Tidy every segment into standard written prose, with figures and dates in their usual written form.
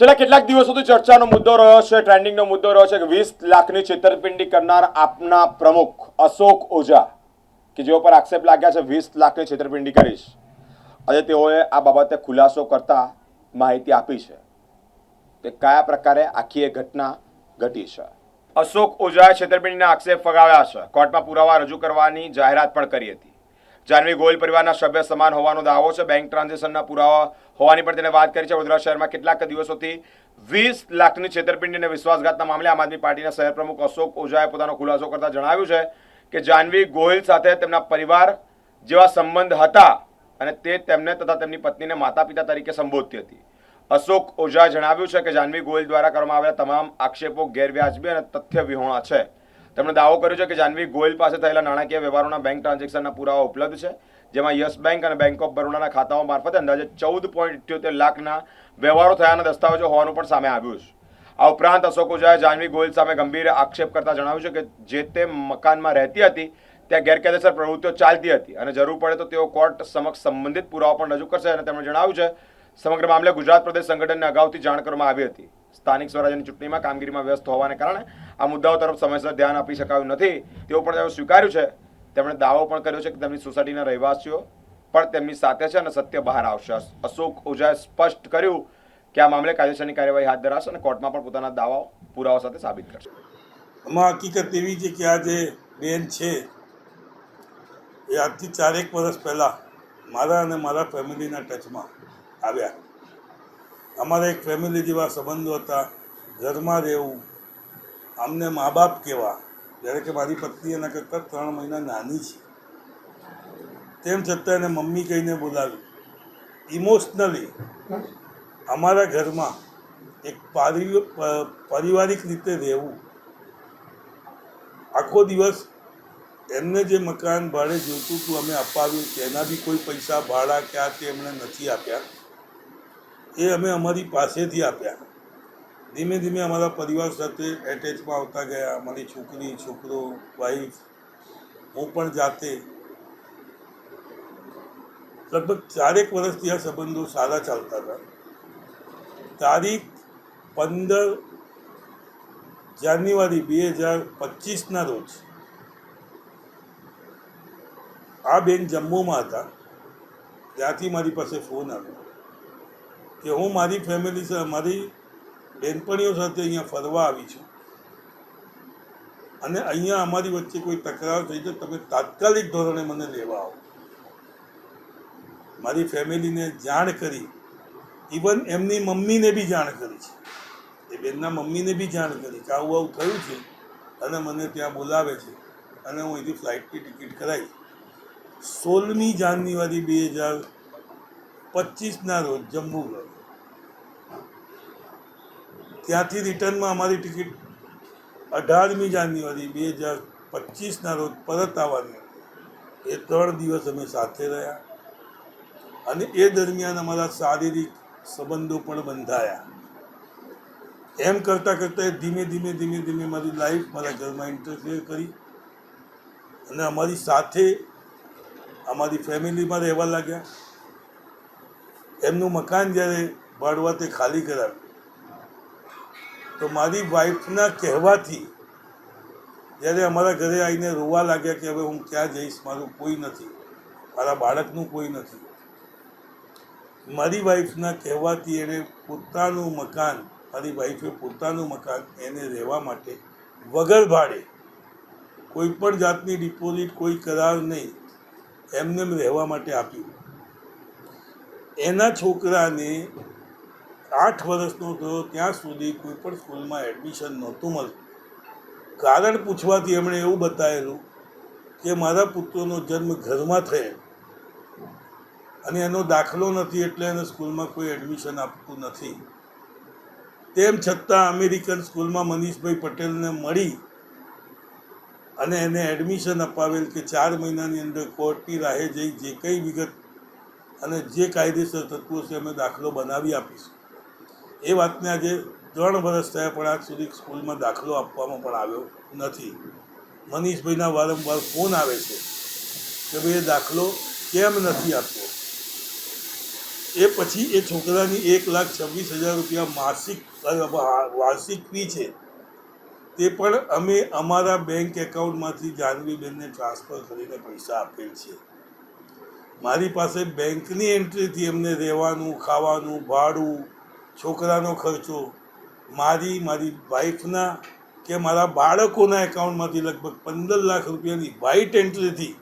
છેલ્લા કેટલાક દિવસોથી ચર્ચાનો મુદ્દો રહ્યો છે, ટ્રેન્ડિંગનો મુદ્દો રહ્યો છે કે 20 લાખની છેતરપિંડી કરનાર આપના પ્રમુખ અશોક ઓઝા કે જેઓ પર આક્ષેપ લાગ્યા છે 20 લાખની છેતરપિંડી કરીશ. આજે તેઓએ આ બાબતે ખુલાસો કરતા માહિતી આપી છે કે કયા પ્રકારે આખી એ ઘટના ઘટી છે. અશોક ઓઝાએ છેતરપિંડીના આક્ષેપ ફગાવ્યા છે. કોર્ટમાં પુરાવા રજૂ કરવાની જાહેરાત પણ કરી હતી. જાનવી ગોયલ પરિવારના સભ્ય સમાન હોવાનો દાવો છે. બેંક ટ્રાન્ઝેક્શનના પુરાવા હોવાની પણ તેને વાત કરી છે. વડોદરા શહેરમાં કેટલાક દિવસોથી 20 લાખની છેતરપિંડી અને વિશ્વાસઘાતના મામલે આમ આદમી પાર્ટીના શહેર પ્રમુખ અશોક ઓઝાએ પોતાનો ખુલાસો કરતા જણાવ્યું છે કે જાનવી ગોયલ સાથે તેમના પરિવાર જેવા સંબંધ હતા અને તે તેમને તથા તેમની પત્નીને માતા પિતા તરીકે સંબોધતી હતી. અશોક ઓઝાએ જણાવ્યું છે કે જાનવી ગોયલ દ્વારા કરવામાં આવેલા તમામ આક્ષેપો ગેરવ્યાજબી અને તથ્ય વિહોણા છે. તેમણે દાવો કર્યો છે કે જાનવી ગોયલ પાસે થયેલા નાણાકીય વ્યવહારોના બેંક ટ્રાન્ઝેક્શનના પુરાવા ઉપલબ્ધ છે, જેમાં યસ બેંક અને બેંક ઓફ બરોડાના ખાતાઓ મારફતે અંદાજે 14.78 લાખના વ્યવહારો થયાના દસ્તાવેજો હોવાનું પણ સામે આવ્યું છે. આ ઉપરાંત અશોક ઓઝાએ જાનવી ગોયલ સામે ગંભીર આક્ષેપ કરતા જણાવ્યું છે કે જે તે મકાનમાં રહેતી હતી ત્યાં ગેરકાયદેસર પ્રવૃત્તિઓ ચાલતી હતી અને જરૂર પડે તો તેઓ કોર્ટ સમક્ષ સંબંધિત પુરાવા પણ રજૂ કરશે. અને તેમણે જણાવ્યું છે સમગ્ર મામલે ગુજરાત પ્રદેશ સંગઠનને અગાઉથી જાણ કરવામાં આવી હતી. સ્થાનિક સ્વરાજ્યની ચૂંટણીમાં કામગીરીમાં વ્યસ્ત હોવાને કારણે આ મુદ્દાઓ તરફ સમયસર ધ્યાન આપી શકાયું નથી તેવું પણ તેઓ સ્વીકાર્યું છે. તેમણે દાવો પણ કર્યો છે કે તેમની સોસાયટીના રહેવાસીઓ પણ તેમની સાથે છે અને સત્ય બહાર આવશે. અશોક ઓઝાએ સ્પષ્ટ કર્યું કે આ મામલે કાયદેસરની કાર્યવાહી હાથ ધરાશે અને કોર્ટમાં પણ પોતાના દાવાઓ પુરાવા સાથે સાબિત કરશે. આમાં હકીકત એવી છે કે આ જે બેન છે એ આજથી 4-1 વર્ષ પહેલાં મારા અને મારા ફેમિલીના ટચમાં આવ્યા. અમારા એક ફેમિલી જેવા સંબંધો હતા, ઘરમાં રહેવું, અમને મા બાપ કહેવા, જ્યારે કે મારી પત્ની એના કરતાં 3 મહિના નાની છે. તેમ છતાં એને મમ્મી કહીને બોલાવી. ઇમોશનલી અમારા ઘરમાં એક પારિવારિક રીતે રહેવું. આખો દિવસ એમને જે મકાન ભાડે જોઈતું હતું અમે અપાવ્યું, તેના બી કોઈ પૈસા ભાડા કે આ તે એમણે નથી આપ્યા, એ અમે અમારી પાસેથી આપ્યા. ધીમે ધીમે અમારા પરિવાર સાથે એટેચમાં આવતા ગયા. અમારી છોકરી, છોકરો, વાઈફ, હું પણ જાતે. લગભગ 4-1 વર્ષથી આ સંબંધો સારા ચાલતા હતા. તારીખ 15 જાન્યુઆરી 2025ના રોજ આ બેન જમ્મુમાં હતા. ત્યાંથી મારી પાસે ફોન આવ્યો કે હું મારી ફેમિલી સાથે, મારી બહેનપણીઓ સાથે અહીંયા ફરવા આવી છું અને અહીંયા અમારી વચ્ચે કોઈ તકરાર થઈ છે, તમે તાત્કાલિક ધોરણે મને લેવા આવો. મારી ફેમિલીને જાણ કરી, ઇવન એમની મમ્મીને બી જાણ કરી છે. એ બેનના મમ્મીને બી જાણ કરી કે આવું આવું થયું છે અને મને ત્યાં બોલાવે છે અને હું અહીંથી ફ્લાઇટની ટિકિટ કરાવી. 16મી જાન્યુઆરી 2025ના રોજ જમ્મુ ગયો. ત્યાંથી રિટર્નમાં અમારી ટિકિટ 18મી જાન્યુઆરી 2025ના રોજ પરત આવવાની. એ 3 દિવસ અમે સાથે રહ્યા અને એ દરમિયાન અમારા શારીરિક સંબંધો પણ બંધાયા. એમ કરતાં કરતાં ધીમે ધીમે મારી લાઈફ, મારા ઘરમાં ઇન્ટરફિયર કરી અને અમારી સાથે અમારી ફેમિલીમાં રહેવા લાગ્યા. એમનું મકાન જ્યારે ભાડવાતે ખાલી કરાવ્યું તો મારી વાઈફના કહેવાથી જ્યારે અમારા ઘરે આવીને રોવા લાગ્યા કે હવે હું ક્યાં જઈશ, મારું કોઈ નથી, મારા બાળકનું કોઈ નથી. મારી વાઈફના કહેવાથી એણે પોતાનું મકાન, મારી વાઈફે પોતાનું મકાન એને રહેવા માટે વગર ભાડે, કોઈ પણ જાતની ડિપોઝિટ, કોઈ કરાર નહીં, એમને રહેવા માટે આપ્યું. એના છોકરાને 8 વર્ષનો થયો ત્યાં સુધી કોઈ પણ સ્કૂલમાં એડમિશન નહોતું મળતું. કારણ પૂછવાથી એમણે એવું બતાવેલું કે મારા પુત્રનો જન્મ ઘરમાં થયેલો અને એનો દાખલો નથી એટલે એને સ્કૂલમાં કોઈ એડમિશન આપતું નથી. તેમ છતાં અમેરિકન સ્કૂલમાં મનીષભાઈ પટેલને મળી અને એને એડમિશન અપાવેલ કે 4 મહિનાની અંદર કોર્ટની રાહે જઈ જે કંઈ વિગત અને જે કાયદેસર તત્વો છે અમે દાખલો બનાવી આપીશું. એ વાતને આજે 3 વર્ષ થયા પણ આજ સુધી સ્કૂલમાં દાખલો આપવામાં પણ આવ્યો નથી. મનીષભાઈના વારંવાર ફોન આવે છે કે ભાઈ એ દાખલો કેમ નથી આપવો. એ પછી એ છોકરાની 1,26,000 રૂપિયા માસિક વાર્ષિક ફી છે તે પણ અમે અમારા બેંક એકાઉન્ટમાંથી જાહ્નવીબેનને ટ્રાન્સફર કરીને પૈસા આપેલ છે. મારી પાસે બેંકની એન્ટ્રીથી એમને રહેવાનું, ખાવાનું, ભાડું, છોકરાનો ખર્ચો, મારી વાઈફના કે મારા બાળકોના એકાઉન્ટમાંથી લગભગ 15 લાખ રૂપિયાની વ્હાઇટ એન્ટ્રીથી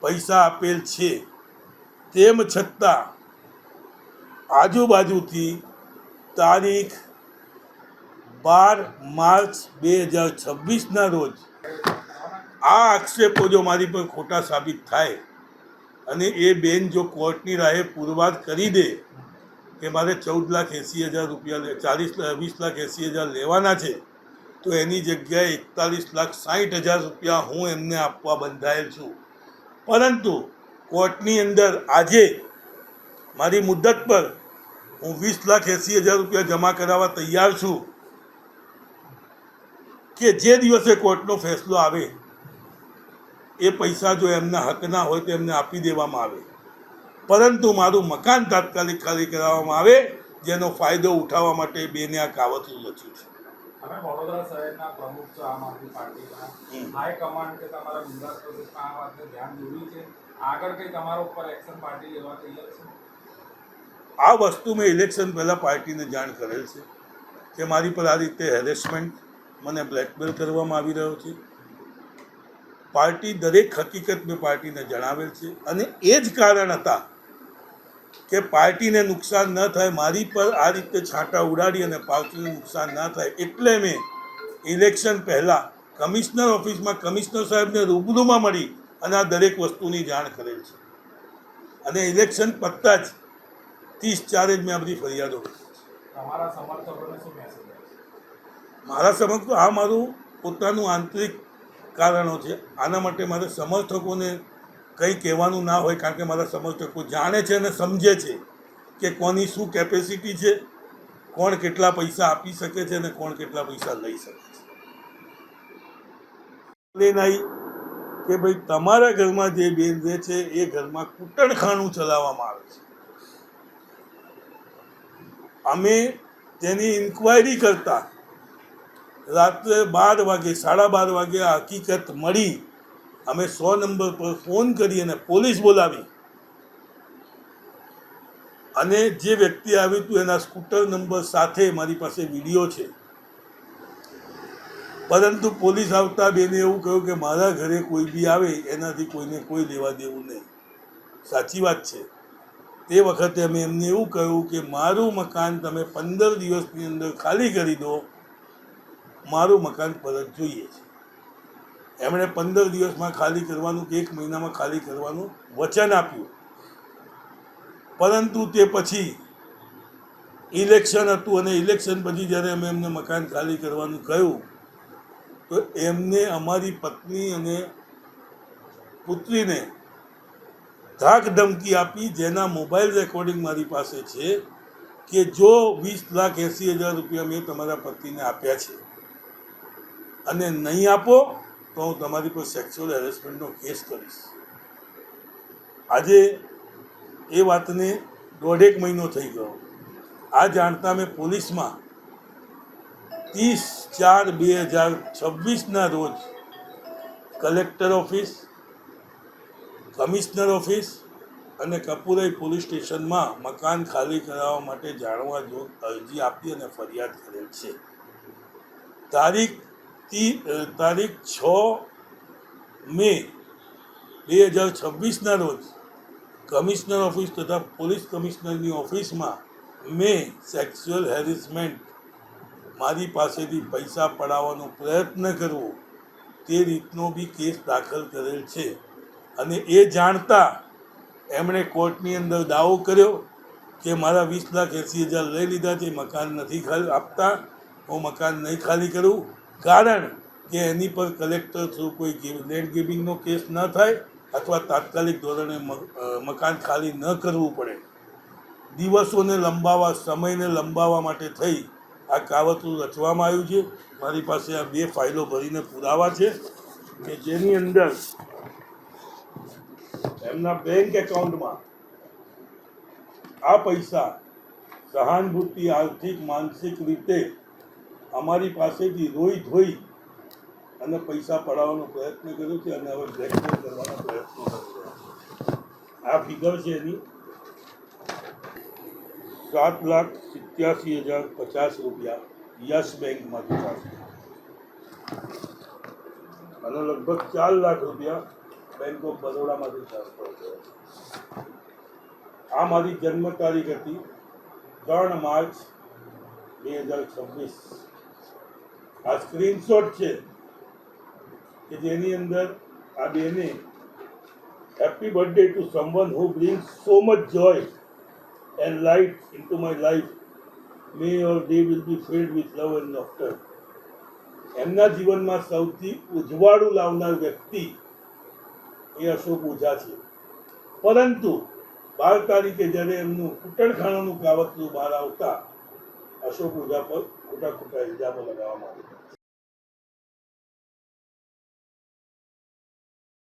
પૈસા આપેલ છે. તેમ છતાં આજુબાજુથી તારીખ 12 માર્ચ 2026ના રોજ આ આક્ષેપો જો મારી પર ખોટા સાબિત થાય અને એ બેન જો કોર્ટની રાહે પુરવાર કરી દે કે મારે 14,80,000 રૂપિયા 20,80,000 લેવાના છે, તો એની જગ્યાએ 41,60,000 રૂપિયા હું એમને આપવા બંધાયેલ છું. પરંતુ કોર્ટની અંદર આજે મારી મુદ્દત પર હું 20,80,000 રૂપિયા જમા કરાવવા તૈયાર છું કે જે દિવસે કોર્ટનો ફેસલો આવે એ પૈસા જો એમના હકના હોય તો એમને આપી દેવામાં આવે, પરંતુ મારું મકાન તાત્કાલિક ખાલી કરાવવામાં આવે, જેનો ફાયદો ઉઠાવવા માટે બેને આ કાવતરું રચ્યું છે. અમે વડોદરા શહેરના પ્રમુખ છો આમ આદમી પાર્ટીના, હાઈકમાન્ડ કે તમારા ગુજરાત પ્રદેશમાં આ વાતને ધ્યાન દોર્યું છે, આગળ કંઈ તમારા ઉપર એક્શન પાર્ટી લેવા તૈયાર છે? આ વસ્તુ મેં ઇલેક્શન પહેલાં પાર્ટીને જાણ કરેલ છે કે મારી પર આ રીતે હેરેસમેન્ટ, મને બ્લેકમેલ કરવામાં આવી રહ્યો છે. પાર્ટી દરેક હકીકત મેં પાર્ટીને જણાવેલ છે અને એ જ કારણ હતા કે પાર્ટીને નુકસાન ન થાય, મારી પર આ રીતે છાંટા ઉડાડી અને પાર્ટીને નુકસાન ન થાય, એટલે મેં ઇલેક્શન પહેલાં કમિશનર ઓફિસમાં કમિશનર સાહેબને રૂબરૂમાં મળી અને આ દરેક વસ્તુની જાણ કરેલ છે. અને ઇલેક્શન પતતા જ 30/4 મેં આ બધી ફરિયાદો કરી. તમારા સમર્થકોને શું મેસેજ છે? મારા સમર્થકો, આ મારું પોતાનું આંતરિક કારણો છે. આના માટે મારે સમર્થકોને કંઈ કહેવાનું ના હોય, કારણ કે મારા સમર્થકો જાણે છે અને સમજે છે કે કોની શું કેપેસિટી છે, કોણ કેટલા પૈસા આપી શકે છે અને કોણ કેટલા પૈસા લઈ શકે છે. નહીં કે ભાઈ તમારા ઘરમાં જે બેન રહે છે એ ઘરમાં કૂટણખાનું ચલાવવામાં આવે છે. અમે તેની ઇન્ક્વાયરી કરતા રાત્રે 12 વાગે 12:30 વાગે આ હકીકત મળી. અમે 100 નંબર પર ફોન કરી અને પોલીસ બોલાવી અને જે વ્યક્તિ આવ્યું હતું એના સ્કૂટર નંબર સાથે મારી પાસે વિડીયો છે. પરંતુ પોલીસ આવતા બેને એવું કહ્યું કે મારા ઘરે કોઈ બી આવે એનાથી કોઈને કોઈ લેવા દેવું નહીં. સાચી વાત છે. તે વખતે અમે એમને એવું કહ્યું કે મારું મકાન તમે 15 દિવસની અંદર ખાલી કરી દો, મારું મકાન પરત જોઈએ છે. એમણે 15 દિવસમાં ખાલી કરવાનું કે 1 મહિનામાં ખાલી કરવાનું વચન આપ્યું, પરંતુ તે પછી ઇલેક્શન હતું અને ઇલેક્શન પછી જ્યારે અમે એમને મકાન ખાલી કરવાનું કહ્યું તો એમને અમારી પત્ની અને પુત્રીને ધાક ધમકી આપી, જેના મોબાઈલ રેકોર્ડિંગ મારી પાસે છે કે જો 20,80,000 રૂપિયા મેં તમારા પતિને આપ્યા છે અને નહીં આપો તો હું તમારી પર સેક્સ્યુઅલ હેરેસમેન્ટનો કેસ કરીશ. આજે એ વાતને 1.5 મહિનો થઈ ગયો. આ જાણતા મેં પોલીસમાં 30/4/2026ના રોજ કલેક્ટર ઓફિસ, કમિશનર ઓફિસ અને કપુરાઈ પોલીસ સ્ટેશનમાં મકાન ખાલી કરાવવા માટે જાણવા જોગ અરજી આપી અને ફરિયાદ કરેલ છે. તારીખ 6 મે 2026ના રોજ કમિશનર ઓફિસ તથા પોલીસ કમિશનરની ઓફિસમાં મેં સેક્સ્યુઅલ હેરેસમેન્ટ, મારી પાસેથી પૈસા પડાવવાનો પ્રયત્ન કરવો, તે રીતનો બી કેસ દાખલ કરેલ છે. અને એ જાણતા એમણે કોર્ટની અંદર દાવો કર્યો કે મારા 20,80,000 લઈ લીધા છે, મકાન નથી ખાલી આપતા, હું મકાન નહીં ખાલી કરું, કારણ કે એની પર કલેક્ટર થ્રુ કોઈ લેન્ડ ગેબિંગનો કેસ ન થાય અથવા તાત્કાલિક ધોરણે મકાન ખાલી ન કરવું પડે. દિવસોને લંબાવવા, સમયને લંબાવવા માટે થઈ આ કાવતરું રચવામાં આવ્યું છે. મારી પાસે આ 2 ફાઇલો ભરીને પુરાવા છે કે જેની અંદર એમના બેંક એકાઉન્ટમાં આ પૈસા સહાનુભૂતિ આર્થિક માનસિક રીતે અમારી પાસેથી રોઈ ધોઈ અને પૈસા પડાવવાનો પ્રયત્ન કર્યો છે અને હવે બ્લેકમેલ કરવાનો પ્રયત્ન કરી રહ્યા છે. આ ફિગર છે એની 7,87,050 રૂપિયા યસ બેંકમાંથી ચાલશે અને લગભગ 4 લાખ રૂપિયા બેંક ઓફ બરોડામાંથી ટ્રાન્સફર થયો. આ મારી જન્મ તારીખ હતી 3 માર્ચ 2026. આ સ્ક્રીનશોટ છે કે જેની અંદર આ બેને happy birthday to someone who brings so much joy and light into my life, may your day will be filled with love and laughter. એમના જીવનમાં સૌથી ઉજવાળું લાવનાર વ્યક્તિ એ અશોક ઓઝા છે. પરંતુ 12 તારીખે જ્યારે એમનું કૂટણખાનાનું કાવતરું બહાર આવતા અશોક ઓઝા પર ખોટા ઇલ્ઝામો લગાવવામાં આવ્યા.